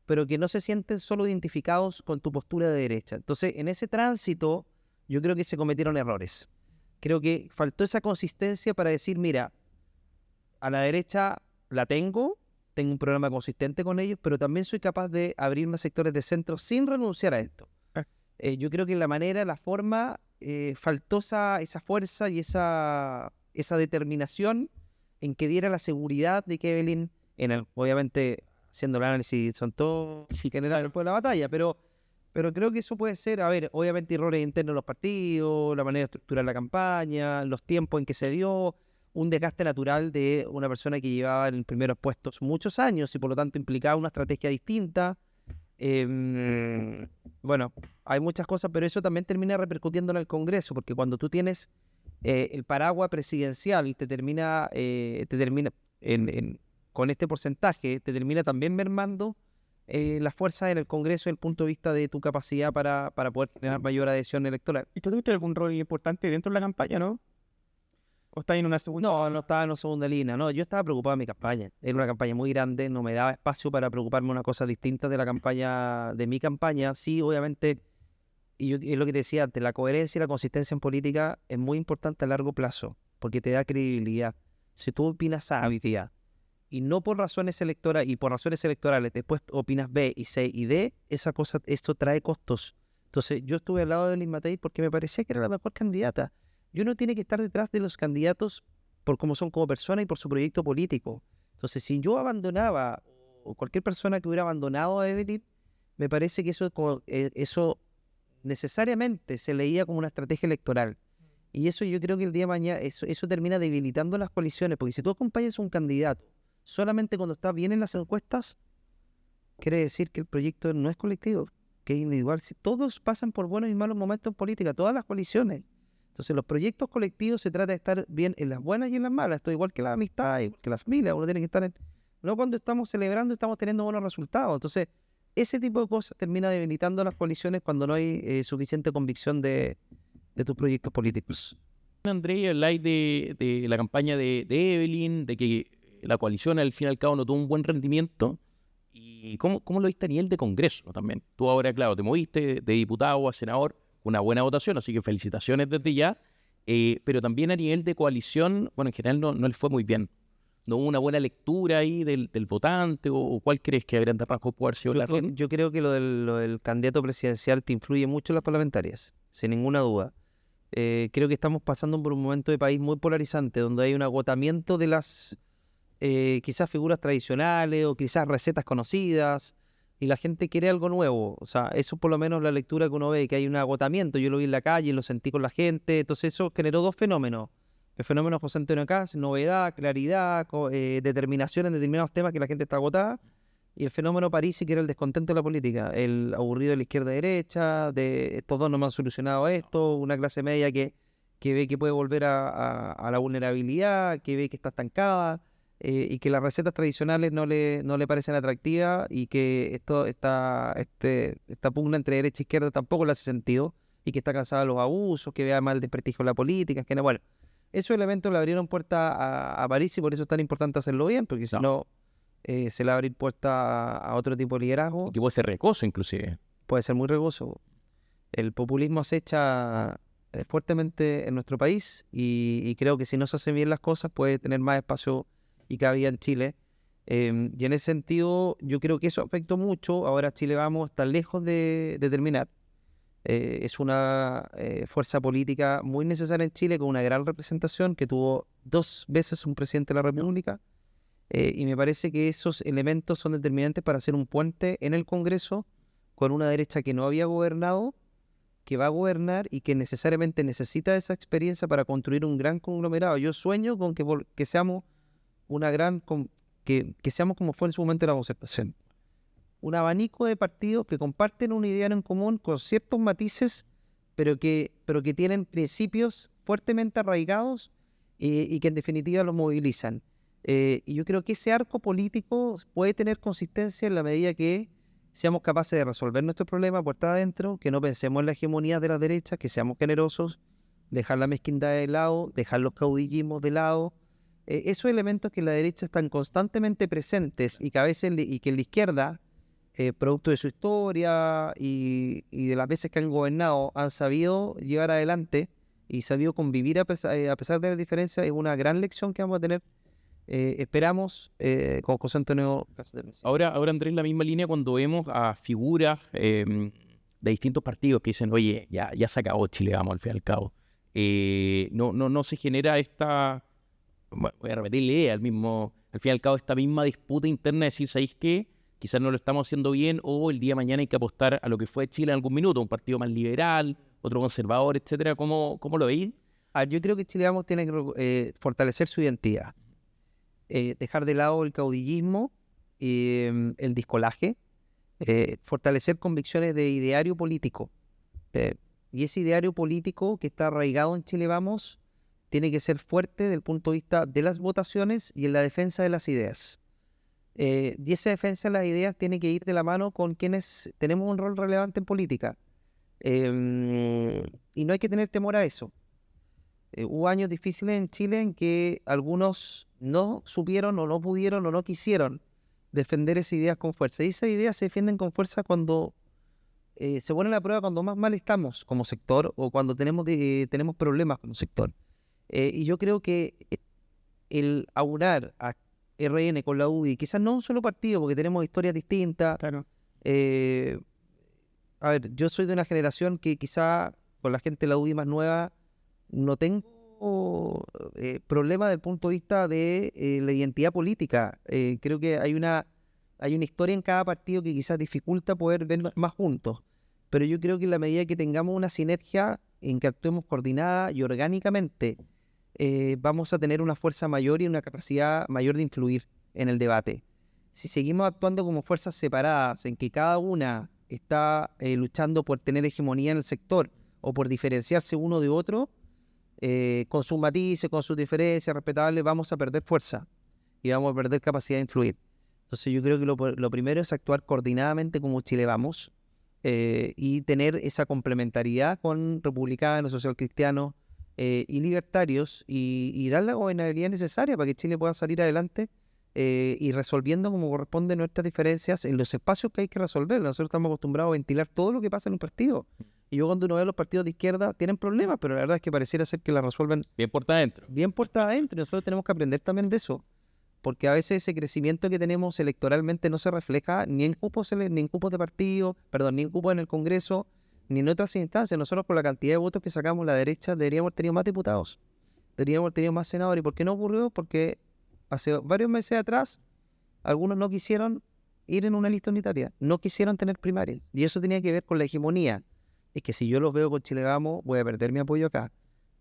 pero que no se sienten solo identificados con tu postura de derecha. Entonces, en ese tránsito, yo creo que se cometieron errores. Creo que faltó esa consistencia para decir, mira, a la derecha la tengo un programa consistente con ellos, pero también soy capaz de abrirme a sectores de centro sin renunciar a esto. Yo creo que la forma, faltó esa fuerza y esa determinación en que diera la seguridad de que Evelyn, obviamente, haciendo el análisis, son todos generales después de la batalla, pero creo que eso puede ser, obviamente errores internos de los partidos, la manera de estructurar la campaña, los tiempos en que se dio, un desgaste natural de una persona que llevaba en primeros puestos muchos años y por lo tanto implicaba una estrategia distinta. Hay muchas cosas, pero eso también termina repercutiendo en el Congreso, porque cuando tú tienes el paraguas presidencial te termina con este porcentaje, te termina también mermando las fuerzas en el Congreso desde el punto de vista de tu capacidad para poder tener mayor adhesión electoral. ¿Y tú tuviste algún rol importante dentro de la campaña, no? ¿O estás en una segunda? No estaba en una segunda línea. No, yo estaba preocupado en mi campaña. Era una campaña muy grande, no me daba espacio para preocuparme de una cosa distinta de mi campaña. Sí, obviamente, es lo que te decía antes, la coherencia y la consistencia en política es muy importante a largo plazo, porque te da credibilidad. Si tú opinas A hoy día, y no por razones electorales, y por razones electorales después opinas B y C y D, esto trae costos. Entonces, yo estuve al lado de Evelyn Matei porque me parecía que era la mejor candidata. Y uno tiene que estar detrás de los candidatos por cómo son como personas y por su proyecto político. Entonces, si yo abandonaba, o cualquier persona que hubiera abandonado a Evelyn, me parece que eso necesariamente se leía como una estrategia electoral. Y eso yo creo que el día de mañana, eso termina debilitando las coaliciones, porque si tú acompañas a un candidato solamente cuando está bien en las encuestas, quiere decir que el proyecto no es colectivo, que es individual. Si todos pasan por buenos y malos momentos en política, todas las coaliciones. Entonces los proyectos colectivos se trata de estar bien en las buenas y en las malas. Esto igual que la amistad, igual que la familia, uno tiene que estar no cuando estamos celebrando estamos teniendo buenos resultados. Entonces ese tipo de cosas termina debilitando las coaliciones cuando no hay suficiente convicción de tus proyectos políticos. Andrés, habláis de la campaña de Evelyn, de que la coalición al fin y al cabo no tuvo un buen rendimiento. ¿Y cómo lo viste a nivel de Congreso también? Tú ahora, claro, te moviste de diputado a senador, una buena votación, así que felicitaciones desde ya. Pero también a nivel de coalición, bueno, en general no le fue muy bien. ¿No hubo una buena lectura ahí del votante? ¿O cuál crees que a grandes rasgos puede haber sido la razón? Yo creo que lo del candidato presidencial te influye mucho en las parlamentarias, sin ninguna duda. Creo que estamos pasando por un momento de país muy polarizante, donde hay un agotamiento de las quizás figuras tradicionales o quizás recetas conocidas, y la gente quiere algo nuevo. O sea, eso por lo menos la lectura que uno ve, que hay un agotamiento. Yo lo vi en la calle, lo sentí con la gente. Entonces eso generó dos fenómenos. El fenómeno José Antonio Kast, novedad, claridad, determinación en determinados temas que la gente está agotada. Y el fenómeno Parisi, que era el descontento de la política, el aburrido de la izquierda-derecha, de estos dos no me han solucionado esto, una clase media que ve que puede volver a la vulnerabilidad, que ve que está estancada, y que las recetas tradicionales no le parecen atractivas, y que esta pugna entre derecha e izquierda tampoco le hace sentido, y que está cansada de los abusos, que vea mal el desprestigio de la política, que no, bueno, esos elementos le abrieron puerta a Parisi, y por eso es tan importante hacerlo bien, porque si no se le va a abrir puerta a otro tipo de liderazgo. Que puede ser recoso, inclusive. Puede ser muy riesgoso. El populismo acecha fuertemente en nuestro país, y creo que si no se hacen bien las cosas puede tener más espacio y cabida en Chile. Y en ese sentido yo creo que eso afectó mucho. Ahora Chile Vamos está lejos de terminar. Es una fuerza política muy necesaria en Chile, con una gran representación, que tuvo 2 veces un presidente de la República. Y me parece que esos elementos son determinantes para hacer un puente en el Congreso con una derecha que no había gobernado, que va a gobernar y que necesariamente necesita esa experiencia para construir un gran conglomerado. Yo sueño con que seamos que seamos como fue en su momento la concertación. Un abanico de partidos que comparten una idea en común con ciertos matices, pero que tienen principios fuertemente arraigados y que en definitiva los movilizan. Y yo creo que ese arco político puede tener consistencia en la medida que seamos capaces de resolver nuestros problemas puerta adentro, que no pensemos en la hegemonía de la derecha, que seamos generosos, dejar la mezquindad de lado, dejar los caudillismos de lado. Esos elementos que en la derecha están constantemente presentes y que a veces y que en la izquierda, producto de su historia y de las veces que han gobernado, han sabido llevar adelante y sabido convivir a pesar de las diferencias, es una gran lección que vamos a tener. Esperamos con José Antonio Kast. Ahora, Andrés, la misma línea cuando vemos a figuras de distintos partidos que dicen, oye, ya se acabó Chile Vamos, al fin y al cabo. No se genera esta, bueno, voy a repetirle al fin y al cabo, esta misma disputa interna de decir, ¿sabéis qué? Quizás no lo estamos haciendo bien, o el día de mañana hay que apostar a lo que fue Chile en algún minuto, un partido más liberal, otro conservador, etcétera. ¿Cómo lo veis? Yo creo que Chile Vamos tiene que fortalecer su identidad. Dejar de lado el caudillismo, el discolaje, fortalecer convicciones de ideario político. Y ese ideario político que está arraigado en Chile Vamos tiene que ser fuerte desde el punto de vista de las votaciones y en la defensa de las ideas. Y esa defensa de las ideas tiene que ir de la mano con quienes tenemos un rol relevante en política. Y no hay que tener temor a eso. Hubo años difíciles en Chile en que algunos no supieron o no pudieron o no quisieron defender esas ideas con fuerza. Y esas ideas se defienden con fuerza cuando se ponen a prueba, cuando más mal estamos como sector o cuando tenemos problemas como sector. Y yo creo que el aunar a RN con la UDI, quizás no un solo partido, porque tenemos historias distintas. Claro. A ver, yo soy de una generación que quizá con la gente de la UDI más nueva no tengo problema desde el punto de vista de la identidad política. Creo que hay una historia en cada partido que quizás dificulta poder ver más juntos, pero yo creo que en la medida que tengamos una sinergia en que actuemos coordinada y orgánicamente, vamos a tener una fuerza mayor y una capacidad mayor de influir en el debate. Si seguimos actuando como fuerzas separadas, en que cada una está luchando por tener hegemonía en el sector o por diferenciarse uno de otro, con sus matices, con sus diferencias respetables, vamos a perder fuerza y vamos a perder capacidad de influir. Entonces yo creo que lo primero es actuar coordinadamente como Chile Vamos, y tener esa complementariedad con republicanos, socialcristianos y libertarios, y dar la gobernabilidad necesaria para que Chile pueda salir adelante, y resolviendo como corresponde nuestras diferencias en los espacios que hay que resolver. Nosotros estamos acostumbrados a ventilar todo lo que pasa en un partido. Y yo cuando uno ve a los partidos de izquierda tienen problemas, pero la verdad es que pareciera ser que la resuelven Bien puerta adentro. bien puerta adentro, y nosotros tenemos que aprender también de eso, porque a veces ese crecimiento que tenemos electoralmente no se refleja ni en cupos, ni en cupos de partido, perdón, ni en cupos en el Congreso, ni en otras instancias. Nosotros, por la cantidad de votos que sacamos la derecha, deberíamos haber tenido más diputados, deberíamos haber tenido más senadores. ¿Y por qué no ocurrió? Porque hace varios meses atrás algunos no quisieron ir en una lista unitaria, no quisieron tener primarias, y eso tenía que ver con la hegemonía. Es que si yo los veo con Chile Vamos, voy a perder mi apoyo acá.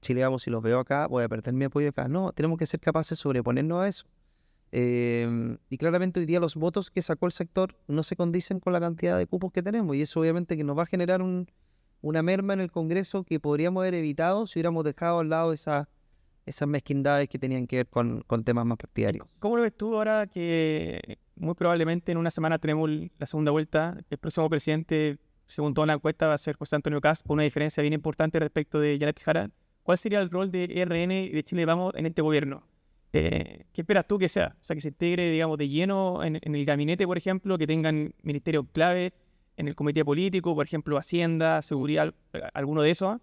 Chile Vamos, si los veo acá, voy a perder mi apoyo acá. No, tenemos que ser capaces de sobreponernos a eso. Y claramente hoy día los votos que sacó el sector no se condicen con la cantidad de cupos que tenemos, y eso obviamente que nos va a generar una merma en el Congreso que podríamos haber evitado si hubiéramos dejado al lado esas mezquindades que tenían que ver con temas más partidarios. ¿Cómo lo ves tú ahora que muy probablemente en una semana tenemos la segunda vuelta? El próximo presidente, según toda la encuesta, va a ser José Antonio Kast, con una diferencia bien importante respecto de Janet Jara. ¿Cuál sería el rol de ERN y de Chile Vamos en este gobierno? ¿Qué esperas tú que sea? O sea, que se integre, digamos, de lleno en el gabinete, por ejemplo, que tengan ministerios clave en el comité político, por ejemplo, Hacienda, Seguridad, alguno de esos,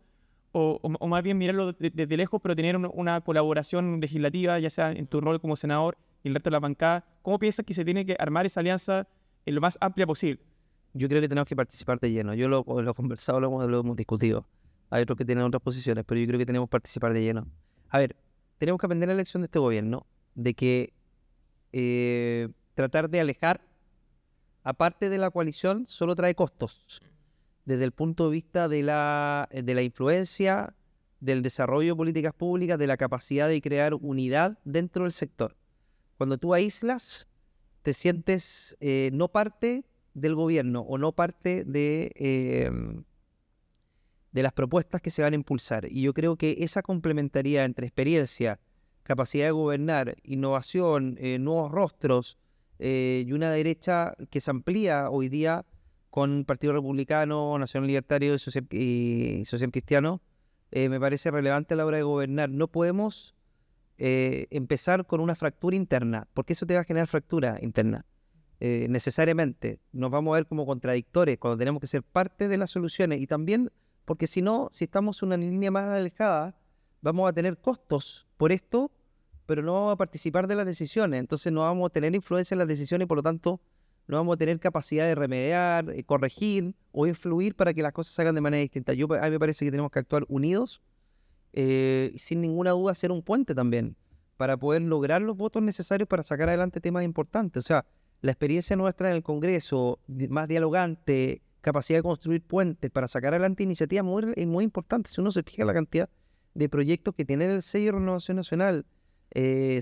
o más bien mirarlo desde lejos, pero tener una colaboración legislativa, ya sea en tu rol como senador y el resto de la bancada. ¿Cómo piensas que se tiene que armar esa alianza en lo más amplia posible? Yo creo que tenemos que participar de lleno. Yo lo he conversado, lo hemos discutido. Hay otros que tienen otras posiciones, pero yo creo que tenemos que participar de lleno. A ver, tenemos que aprender la lección de este gobierno, de que tratar de alejar, aparte de la coalición, solo trae costos. Desde el punto de vista de la influencia, del desarrollo de políticas públicas, de la capacidad de crear unidad dentro del sector. Cuando tú aíslas, te sientes no parte del gobierno o no parte de las propuestas que se van a impulsar. Y yo creo que esa complementariedad entre experiencia, capacidad de gobernar, innovación, nuevos rostros, y una derecha que se amplía hoy día con Partido Republicano, Nacional Libertario y Social Cristiano, me parece relevante a la hora de gobernar. No podemos empezar con una fractura interna, porque eso te va a generar fractura interna. Necesariamente nos vamos a ver como contradictores cuando tenemos que ser parte de las soluciones, y también porque si no, si estamos en una línea más alejada, vamos a tener costos por esto, pero no vamos a participar de las decisiones. Entonces no vamos a tener influencia en las decisiones y por lo tanto no vamos a tener capacidad de remediar, corregir o influir para que las cosas se hagan de manera distinta. A mí me parece que tenemos que actuar unidos, sin ninguna duda ser un puente también, para poder lograr los votos necesarios para sacar adelante temas importantes. O sea, la experiencia nuestra en el Congreso, más dialogante, capacidad de construir puentes para sacar adelante iniciativas muy importantes. Si uno se fija la cantidad de proyectos que tiene el sello de Renovación Nacional,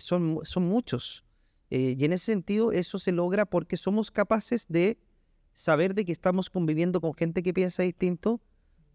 son muchos. Y en ese sentido eso se logra porque somos capaces de saber de que estamos conviviendo con gente que piensa distinto,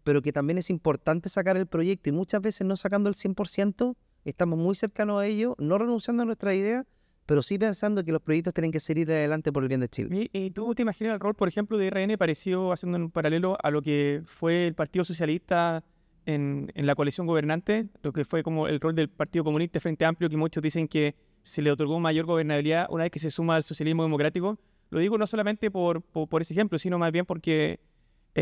pero que también es importante sacar el proyecto, y muchas veces no sacando el 100%, estamos muy cercanos a ello, no renunciando a nuestra idea, pero sí pensando que los proyectos tienen que seguir adelante por el bien de Chile. ¿Y tú te imaginas el rol, por ejemplo, de RN parecido, haciendo un paralelo a lo que fue el Partido Socialista en la coalición gobernante, lo que fue como el rol del Partido Comunista Frente Amplio, que muchos dicen que se le otorgó mayor gobernabilidad una vez que se suma al socialismo democrático? Lo digo no solamente por ese ejemplo, sino más bien porque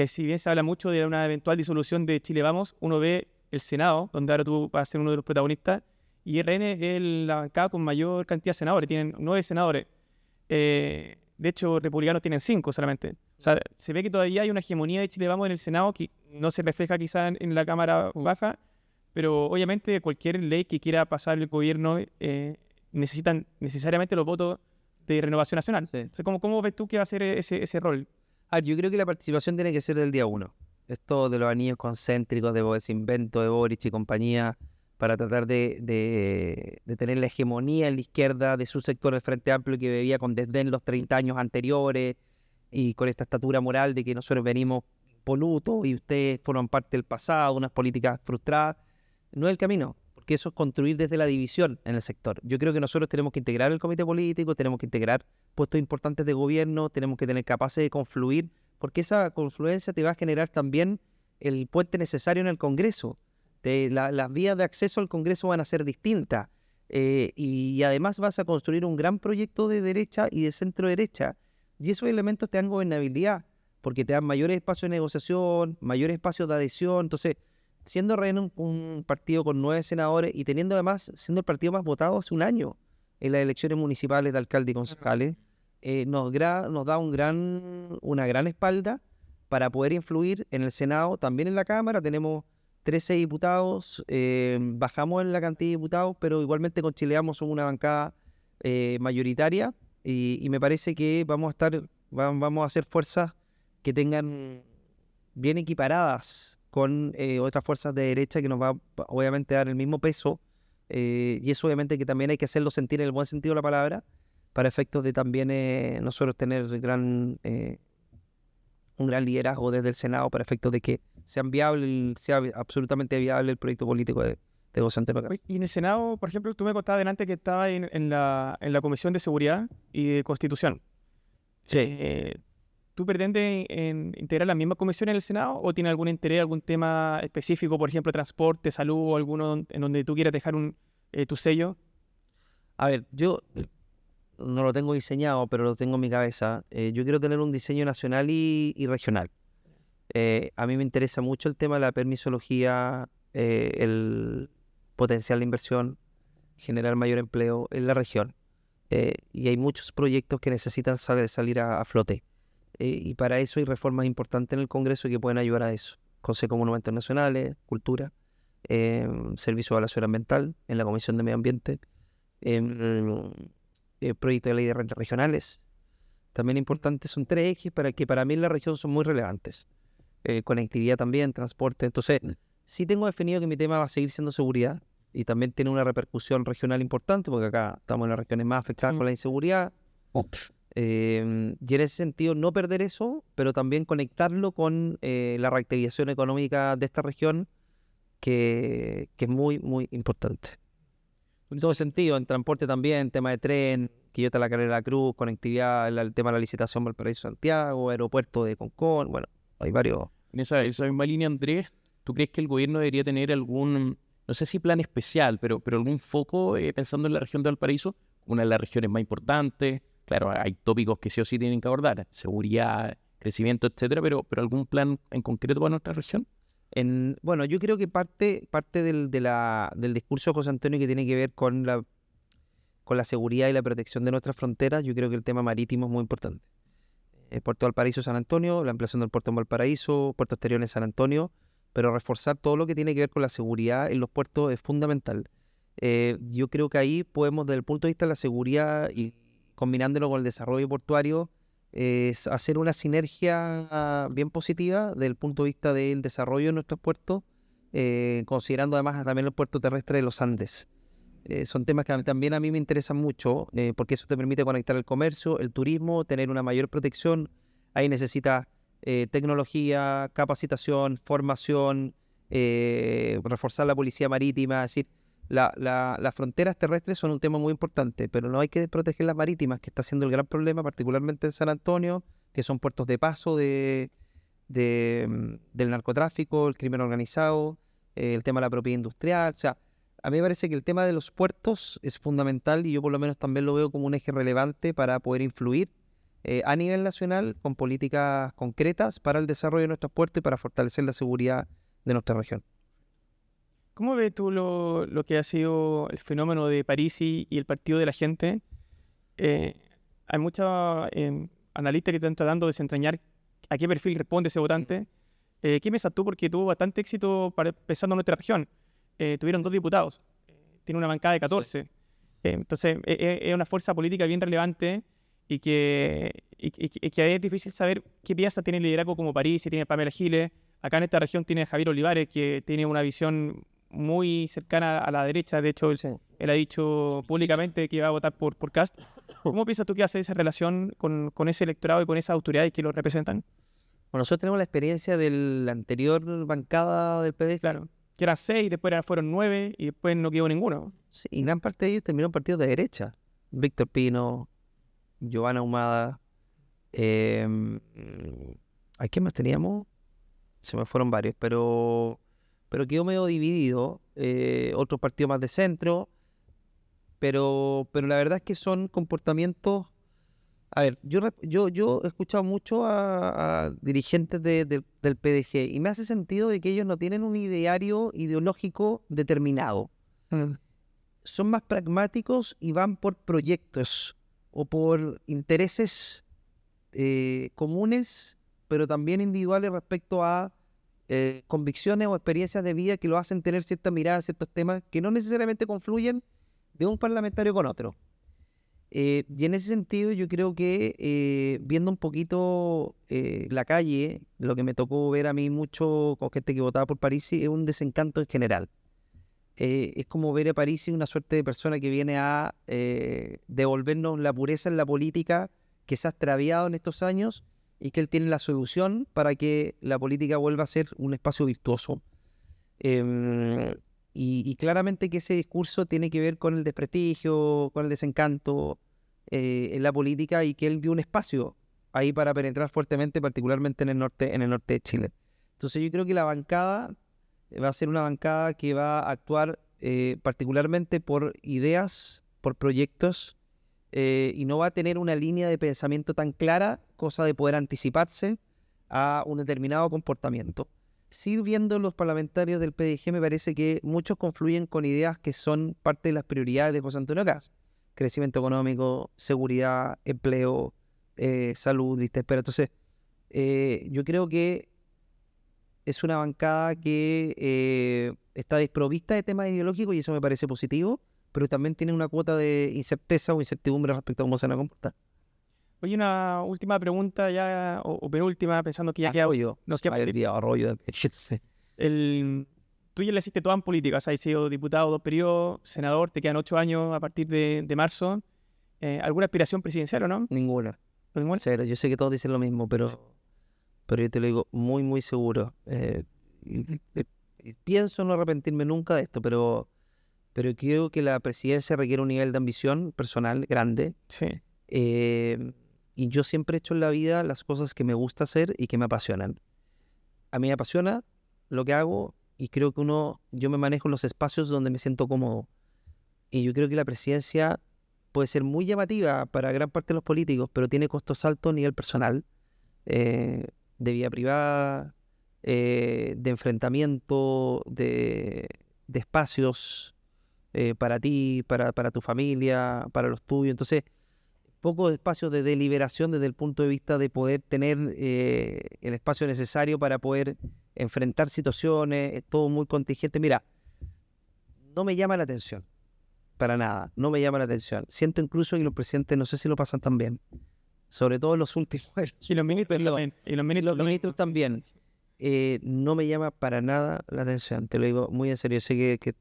si bien se habla mucho de una eventual disolución de Chile Vamos, uno ve el Senado, donde ahora tú vas a ser uno de los protagonistas, y RN es la bancada con mayor cantidad de senadores, tienen 9 senadores. De hecho, republicanos tienen 5 solamente. O sea, se ve que todavía hay una hegemonía de Chile Vamos en el Senado que no se refleja quizá en la Cámara Baja, pero obviamente cualquier ley que quiera pasar el gobierno necesitan necesariamente los votos de Renovación Nacional. Sí. O sea, ¿cómo ves tú que va a ser ese rol? Yo creo que la participación tiene que ser del día uno. Esto de los anillos concéntricos, de ese invento de Boric y compañía, para tratar de tener la hegemonía en la izquierda de su sector, el Frente Amplio, que vivía con desdén los 30 años anteriores y con esta estatura moral de que nosotros venimos polutos y ustedes forman parte del pasado, unas políticas frustradas. No es el camino, porque eso es construir desde la división en el sector. Yo creo que nosotros tenemos que integrar el comité político, tenemos que integrar puestos importantes de gobierno, tenemos que tener capaces de confluir, porque esa confluencia te va a generar también el puente necesario en el Congreso. Las vías de acceso al Congreso van a ser distintas y además vas a construir un gran proyecto de derecha y de centro derecha, y esos elementos te dan gobernabilidad, porque te dan mayores espacios de negociación, mayores espacios de adhesión. Entonces, siendo Reno un partido con 9 senadores y teniendo además, siendo el partido más votado hace un año en las elecciones municipales de alcalde y concejales, nos da una gran espalda para poder influir en el Senado, también en la Cámara. Tenemos 13 diputados, bajamos en la cantidad de diputados, pero igualmente conciliamos, somos una bancada mayoritaria y me parece que vamos a hacer fuerzas que tengan bien equiparadas con otras fuerzas de derecha, que nos va obviamente a dar el mismo peso, y eso obviamente que también hay que hacerlo sentir en el buen sentido de la palabra, para efectos de también nosotros tener un gran liderazgo desde el Senado, para efectos de que sea absolutamente viable el proyecto político de José Antonio Caz. Y en el Senado, por ejemplo, tú me contabas delante que estaba en la Comisión de Seguridad y de Constitución. Sí. ¿Tú pretendes integrar la misma comisión en el Senado o tiene algún interés, algún tema específico, por ejemplo, transporte, salud o alguno en donde tú quieras dejar tu sello? A ver, yo no lo tengo diseñado, pero lo tengo en mi cabeza. Yo quiero tener un diseño nacional y regional. A mí me interesa mucho el tema de la permisología, el potencial de inversión, generar mayor empleo en la región. Y hay muchos proyectos que necesitan salir a flote. Y para eso hay reformas importantes en el Congreso que pueden ayudar a eso. Consejo de Monumentos Nacionales, Cultura, Servicio de Evaluación Ambiental en la Comisión de Medio Ambiente, proyecto de ley de rentas regionales. También importantes, son 3 ejes para mí en la región son muy relevantes. Conectividad también, transporte. Entonces, sí tengo definido que mi tema va a seguir siendo seguridad y también tiene una repercusión regional importante, porque acá estamos en las regiones más afectadas con la inseguridad. Y en ese sentido no perder eso, pero también conectarlo con la reactivación económica de esta región, que es muy, muy importante. En todo sentido, en transporte también, tema de tren, Quillota La Calera, La Cruz, conectividad, el tema de la licitación Valparaíso-Santiago, aeropuerto de Concón, bueno, hay varios. En esa misma línea, Andrés, ¿tú crees que el gobierno debería tener algún, no sé si plan especial, pero algún foco pensando en la región de Valparaíso, una de las regiones más importantes? Claro, hay tópicos que sí o sí tienen que abordar, seguridad, crecimiento, etcétera, pero algún plan en concreto para nuestra región. Bueno, yo creo que parte del discurso de José Antonio, que tiene que ver con la seguridad y la protección de nuestras fronteras, yo creo que el tema marítimo es muy importante. El puerto de Valparaíso, San Antonio, la ampliación del puerto en Valparaíso, puerto exterior en San Antonio, pero reforzar todo lo que tiene que ver con la seguridad en los puertos es fundamental. Yo creo que ahí podemos, desde el punto de vista de la seguridad y combinándolo con el desarrollo portuario, es hacer una sinergia bien positiva desde el punto de vista del desarrollo de nuestros puertos, considerando además también el puerto terrestre de los Andes. Son temas que también a mí me interesan mucho, porque eso te permite conectar el comercio, el turismo, tener una mayor protección. Ahí necesitas tecnología, capacitación, formación, reforzar la policía marítima. Es decir, las fronteras terrestres son un tema muy importante, pero no hay que desproteger las marítimas, que está siendo el gran problema, particularmente en San Antonio, que son puertos de paso del narcotráfico, el crimen organizado, el tema de la propiedad industrial. O sea, a mí me parece que el tema de los puertos es fundamental y yo por lo menos también lo veo como un eje relevante para poder influir a nivel nacional con políticas concretas para el desarrollo de nuestros puertos y para fortalecer la seguridad de nuestra región. ¿Cómo ves tú lo que ha sido el fenómeno de Parisi y el partido de la gente? Hay muchos analistas que están tratando de desentrañar a qué perfil responde ese votante. ¿Qué piensas tú? Porque tuvo bastante éxito pensando en nuestra región. tuvieron 2 diputados. Tiene una bancada de 14. Entonces, es una fuerza política bien relevante y que es difícil saber qué pieza tiene el liderazgo como París, si tiene Pamela Giles. Acá en esta región tiene Javier Olivares, que tiene una visión muy cercana a la derecha. De hecho, él ha dicho públicamente que va a votar por Kast. ¿Cómo piensas tú que hace esa relación con ese electorado y con esas autoridades que lo representan? Bueno, nosotros tenemos la experiencia de la anterior bancada del PDG. Claro, que eran 6, después fueron 9 y después no quedó ninguno. Sí, y gran parte de ellos terminaron partidos de derecha. Víctor Pino, Giovanna Ahumada. ¿A quién más teníamos? Se me fueron varios, pero quedó medio dividido. Otros partidos más de centro. Pero la verdad es que son comportamientos. A ver, yo he escuchado mucho a dirigentes del PDG y me hace sentido de que ellos no tienen un ideario ideológico determinado. Son más pragmáticos y van por proyectos o por intereses comunes, pero también individuales respecto a convicciones o experiencias de vida que lo hacen tener cierta mirada a ciertos temas que no necesariamente confluyen de un parlamentario con otro. Y en ese sentido yo creo que viendo un poquito la calle, lo que me tocó ver a mí mucho con gente que votaba por Parisi es un desencanto en general. Es como ver a Parisi una suerte de persona que viene a devolvernos la pureza en la política que se ha extraviado en estos años y que él tiene la solución para que la política vuelva a ser un espacio virtuoso. Y claramente que ese discurso tiene que ver con el desprestigio, con el desencanto en la política y que él vio un espacio ahí para penetrar fuertemente, particularmente en el norte de Chile. Entonces yo creo que la bancada va a ser una bancada que va a actuar particularmente por ideas, por proyectos y no va a tener una línea de pensamiento tan clara, cosa de poder anticiparse a un determinado comportamiento. Sí, viendo los parlamentarios del PDG, me parece que muchos confluyen con ideas que son parte de las prioridades de José Antonio Kast. Crecimiento económico, seguridad, empleo, salud, lista de espera. Entonces, yo creo que es una bancada que está desprovista de temas ideológicos y eso me parece positivo, pero también tiene una cuota de incerteza o incertidumbre respecto a cómo se van a comportar. Oye, una última pregunta ya, o penúltima, pensando que ya queda... Arroyo, arroyo. Tú ya le hiciste toda en política, o sea, has sido diputado 2 periodos, senador, te quedan 8 años a partir de marzo. ¿Alguna aspiración presidencial o no? Ninguna. ¿Ninguna? Cero. Yo sé que todos dicen lo mismo, pero yo te lo digo muy, muy seguro. Pienso no arrepentirme nunca de esto, pero creo que la presidencia requiere un nivel de ambición personal grande. Sí. Y yo siempre he hecho en la vida las cosas que me gusta hacer y que me apasionan. A mí me apasiona lo que hago y creo que yo me manejo en los espacios donde me siento cómodo. Y yo creo que la presidencia puede ser muy llamativa para gran parte de los políticos, pero tiene costos altos a nivel personal, de vida privada, de enfrentamiento, de espacios para ti, para tu familia, para los tuyos. Entonces, pocos espacios de deliberación desde el punto de vista de poder tener el espacio necesario para poder enfrentar situaciones, es todo muy contingente. Mira, no me llama la atención, para nada, no me llama la atención. Siento incluso que los presidentes no sé si lo pasan tan bien, sobre todo en los últimos. Y los ministros también. Y los ministros también. No me llama para nada la atención, te lo digo muy en serio. Sé que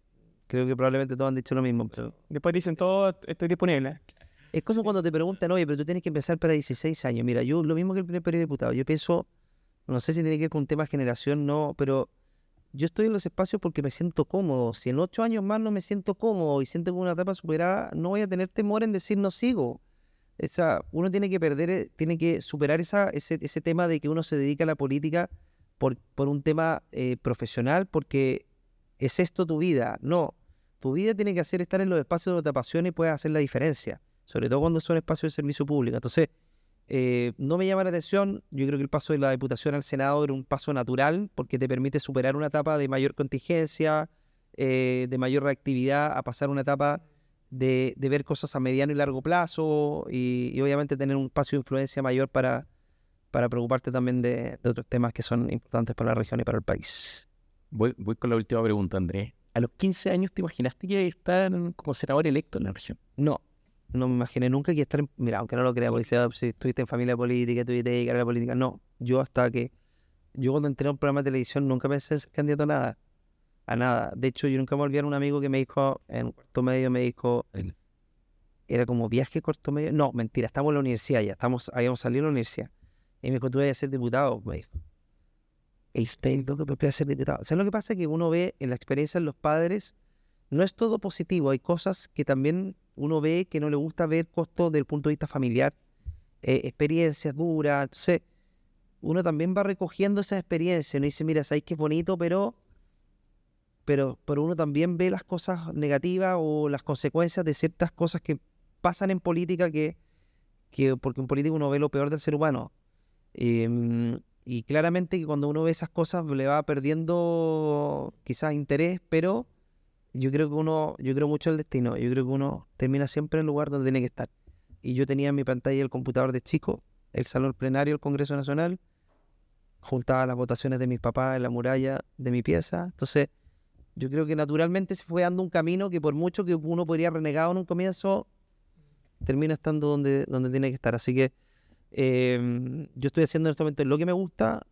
creo que probablemente todos han dicho lo mismo. Pero... Después dicen todo, estoy disponible. Es como cuando te preguntan, oye, pero tú tienes que empezar para 16 años. Mira, yo lo mismo que el primer periodo de diputado. Yo pienso, no sé si tiene que ver con un tema de generación, no, pero yo estoy en los espacios porque me siento cómodo. Si en 8 años más no me siento cómodo y siento como una etapa superada, no voy a tener temor en decir no sigo. Uno tiene que superar ese tema de que uno se dedica a la política por un tema profesional, porque es esto tu vida. No, tu vida tiene que estar en los espacios donde te apasiona y puedes hacer la diferencia, sobre todo cuando son espacios de servicio público. Entonces, no me llama la atención. Yo creo que el paso de la Diputación al Senado era un paso natural porque te permite superar una etapa de mayor contingencia, de mayor reactividad, a pasar una etapa de ver cosas a mediano y largo plazo y obviamente tener un espacio de influencia mayor para preocuparte también de otros temas que son importantes para la región y para el país. Voy con la última pregunta, Andrés. ¿A los 15 años te imaginaste que ibas a estar como senador electo en la región? No, no me imaginé nunca que estar mira, aunque no lo crea, porque si estuviste en familia política, tuviste carrera política, no. Yo cuando entré a un programa de televisión nunca pensé en ser candidato a nada. De hecho, yo nunca me olvidé de un amigo que me dijo, en cuarto medio me dijo, era como viaje corto medio, no, mentira, estamos en la universidad ya, habíamos salido de la universidad. Y me dijo, tú vas a ser diputado, me dijo. Y usted, loco, pero voy a ser diputado. ¿Sabes lo que pasa? Que uno ve en la experiencia de los padres, no es todo positivo, hay cosas que también uno ve que no le gusta ver costo desde el punto de vista familiar, experiencias duras, entonces uno también va recogiendo esas experiencias, uno dice, mira, sabes que es bonito, pero uno también ve las cosas negativas o las consecuencias de ciertas cosas que pasan en política porque en política uno ve lo peor del ser humano. Y claramente que cuando uno ve esas cosas le va perdiendo quizás interés, pero yo creo mucho en el destino, yo creo que uno termina siempre en el lugar donde tiene que estar. Y yo tenía en mi pantalla el computador de chico, el salón plenario del Congreso Nacional, juntaba las votaciones de mis papás en la muralla de mi pieza, entonces yo creo que naturalmente se fue dando un camino que por mucho que uno podría renegado en un comienzo, termina estando donde tiene que estar. Así que yo estoy haciendo en este momento lo que me gusta,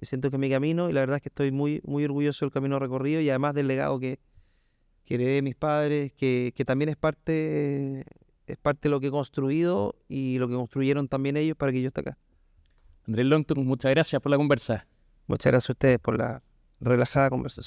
siento que es mi camino y la verdad es que estoy muy, muy orgulloso del camino recorrido y además del legado que heredé de mis padres, que también es parte de lo que he construido y lo que construyeron también ellos para que yo esté acá. Andrés Longton, muchas gracias por la conversa. Muchas gracias a ustedes por la relajada conversación.